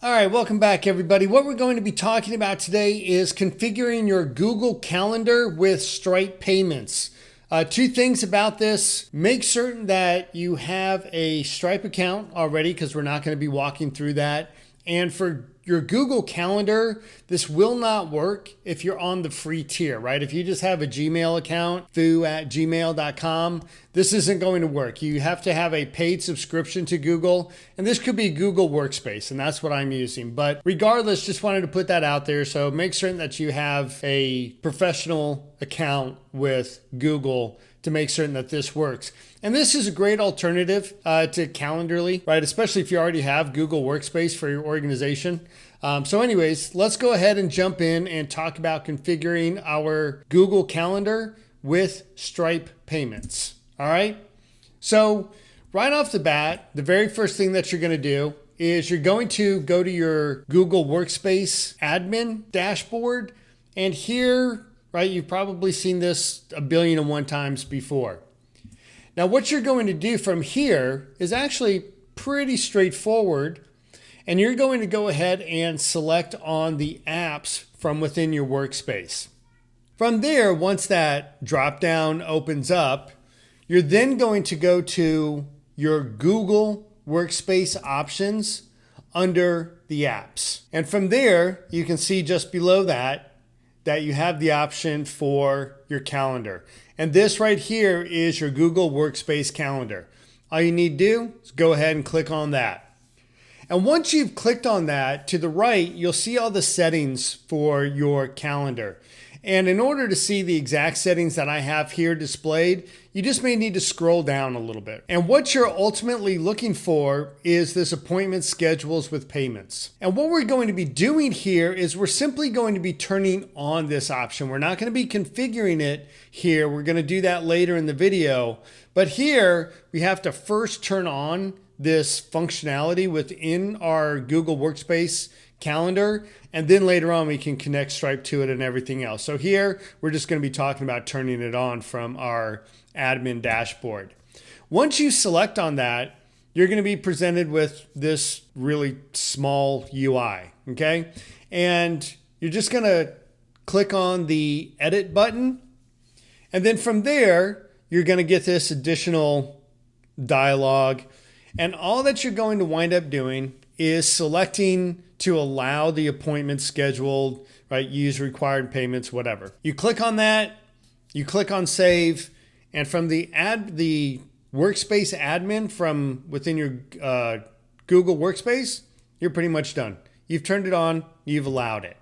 All right, welcome back, everybody. What we're going to be talking about today is configuring your Google Calendar with Stripe payments. Two things about this. Make certain that you have a Stripe account already because we're not going to be walking through that. And for your Google Calendar, this will not work if you're on the free tier, right? If you just have a Gmail account, foo@gmail.com, this isn't going to work. You have to have a paid subscription to Google, and this could be Google Workspace, and that's what I'm using. But regardless, just wanted to put that out there. So make certain that you have a professional account with Google to make certain that this works. And this is a great alternative to Calendarly, right? Especially if you already have Google Workspace for your organization. So anyways, let's go ahead and jump in and talk about configuring our Google Calendar with Stripe payments. All right. So right off the bat, the very first thing that you're going to do is you're going to go to your Google Workspace admin dashboard. And here, right, you've probably seen this a billion and one times before. Now, what you're going to do from here is actually pretty straightforward. And you're going to go ahead and select on the apps from within your workspace. From there, once that drop-down opens up, you're then going to go to your Google Workspace options under the apps. And from there, you can see just below that you have the option for your calendar. And this right here is your Google Workspace Calendar. All you need to do is go ahead and click on that. And once you've clicked on that, to the right, you'll see all the settings for your calendar. And in order to see the exact settings that I have here displayed, you just may need to scroll down a little bit. And what you're ultimately looking for is this appointment schedules with payments. And what we're going to be doing here is we're simply going to be turning on this option. We're not going to be configuring it here. We're going to do that later in the video. But here we have to first turn on this functionality within our Google Workspace calendar, and then later on we can connect Stripe to it and everything else. So here we're just going to be talking about turning it on from our admin dashboard. Once you select on that, you're going to be presented with this really small UI, okay? And you're just going to click on the edit button, and then from there you're going to get this additional dialogue. And all that you're going to wind up doing is selecting to allow the appointment scheduled, right? Use required payments, whatever. You click on that, you click on save, and from the workspace admin from within your Google Workspace, you're pretty much done. You've turned it on, you've allowed it.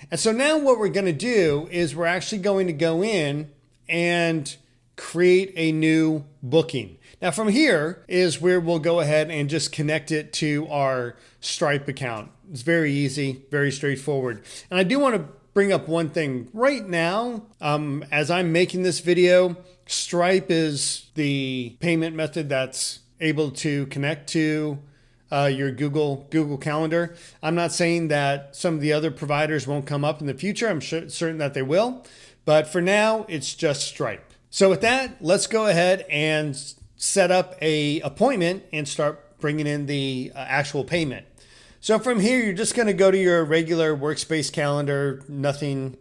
And so now what we're going to do is we're actually going to go in and create a new booking. Now from here is where we'll go ahead and just connect it to our Stripe account. It's very easy, very straightforward. And I do want to bring up one thing. Right now, as I'm making this video, Stripe is the payment method that's able to connect to your Google Calendar. I'm not saying that some of the other providers won't come up in the future. I'm certain that they will. But for now, it's just Stripe. So with that, let's go ahead and set up a appointment and start bringing in the actual payment. So from here, you're just going to go to your regular workspace calendar. Nothing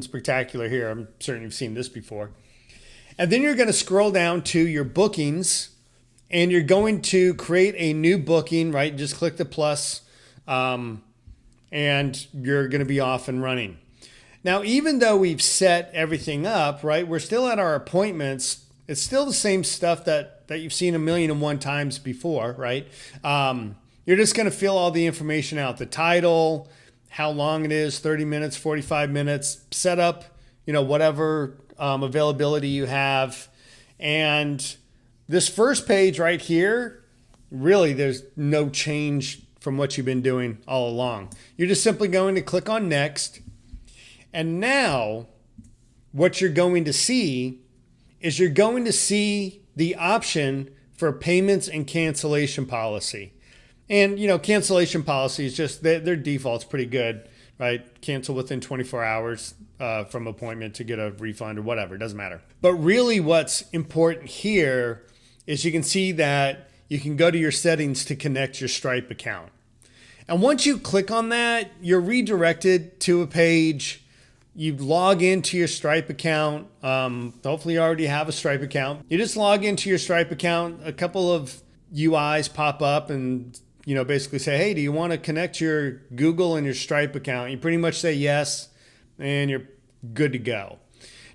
spectacular here. I'm certain you've seen this before. And then you're going to scroll down to your bookings, and you're going to create a new booking, right? Just click the plus, and you're going to be off and running. Now, even though we've set everything up, right, we're still at our appointments. It's still the same stuff that you've seen a million and one times before, right? You're just going to fill all the information out. The title, how long it is, 30 minutes, 45 minutes, set up, whatever availability you have. And this first page right here, really, there's no change from what you've been doing all along. You're just simply going to click on next. And now what you're going to see is you're going to see the option for payments and cancellation policy. And, cancellation policy is just, their default's pretty good, right? Cancel within 24 hours from appointment to get a refund or whatever, it doesn't matter. But really what's important here is you can see that you can go to your settings to connect your Stripe account. And once you click on that, you're redirected to a page. You log into your Stripe account. Hopefully you already have a Stripe account. You just log into your Stripe account. A couple of UIs pop up and basically say, hey, do you want to connect your Google and your Stripe account? You pretty much say yes, and you're good to go.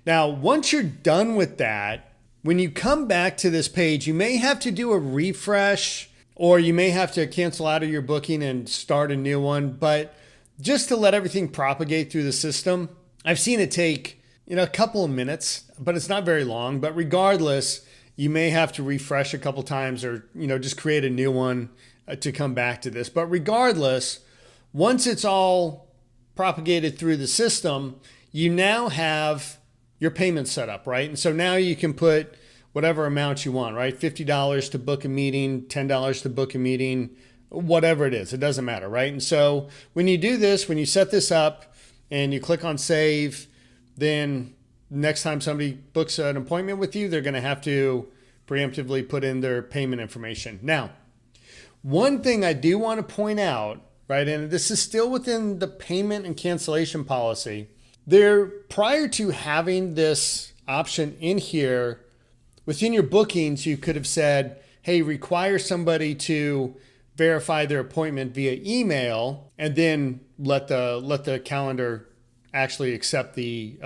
Now, once you're done with that, when you come back to this page, you may have to do a refresh, or you may have to cancel out of your booking and start a new one. But just to let everything propagate through the system, I've seen it take a couple of minutes, but it's not very long. But regardless, you may have to refresh a couple times, or just create a new one to come back to this. But regardless, once it's all propagated through the system, you now have your payment set up, right? And so now you can put whatever amount you want, right? $50 to book a meeting, $10 to book a meeting, whatever it is, it doesn't matter, right? And so when you do this, when you set this up and you click on save, then next time somebody books an appointment with you, they're going to have to preemptively put in their payment information. Now, one thing I do want to point out, right, and this is still within the payment and cancellation policy, prior to having this option in here, within your bookings, you could have said, hey, require somebody to verify their appointment via email, and then let the calendar actually accept the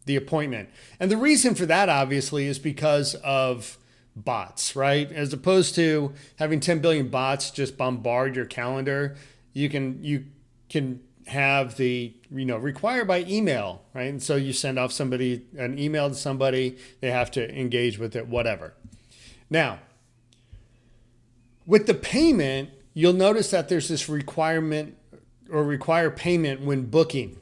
appointment. And the reason for that, obviously, is because of bots, right? As opposed to having 10 billion bots just bombard your calendar, you can have the require by email, right? And so you send off an email to somebody, they have to engage with it, whatever. Now, with the payment, you'll notice that there's this requirement or require payment when booking.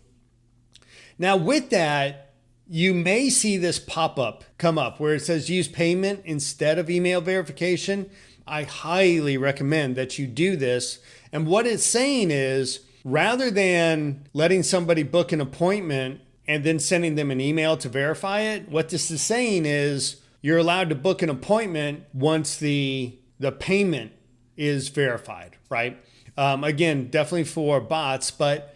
Now with that, you may see this pop-up come up where it says use payment instead of email verification. I highly recommend that you do this. And what it's saying is, rather than letting somebody book an appointment and then sending them an email to verify it, what this is saying is you're allowed to book an appointment once the payment is verified, right? Again, definitely for bots, but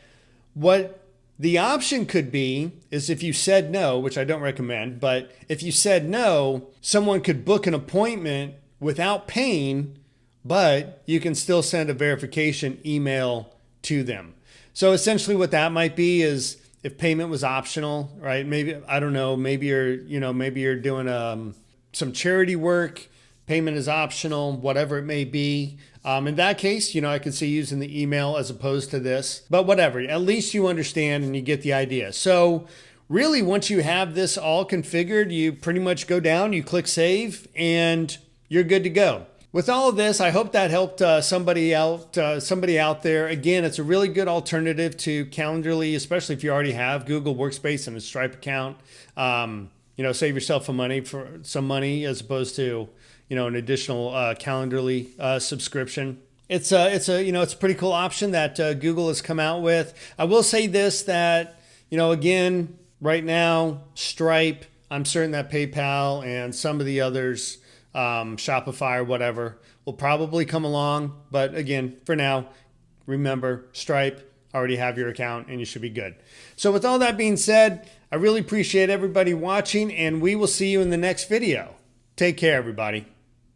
what the option could be is if you said no, which I don't recommend, but if you said no, someone could book an appointment without paying, but you can still send a verification email to them. So essentially what that might be is if payment was optional, right? Maybe, I don't know, maybe you're doing some charity work, payment is optional, whatever it may be. In that case, I could see using the email as opposed to this, but whatever, at least you understand and you get the idea. So really, once you have this all configured, you pretty much go down, you click save, and you're good to go. With all of this, I hope that helped somebody out there. Again, it's a really good alternative to Calendarly, especially if you already have Google Workspace and a Stripe account. Save yourself some money as opposed to an additional Calendarly subscription. It's a pretty cool option that Google has come out with. I will say this, that again, right now, Stripe, I'm certain that PayPal and some of the others, Shopify or whatever, will probably come along. But again, for now, remember, Stripe, already have your account and you should be good. So with all that being said, I really appreciate everybody watching, and we will see you in the next video. Take care, everybody.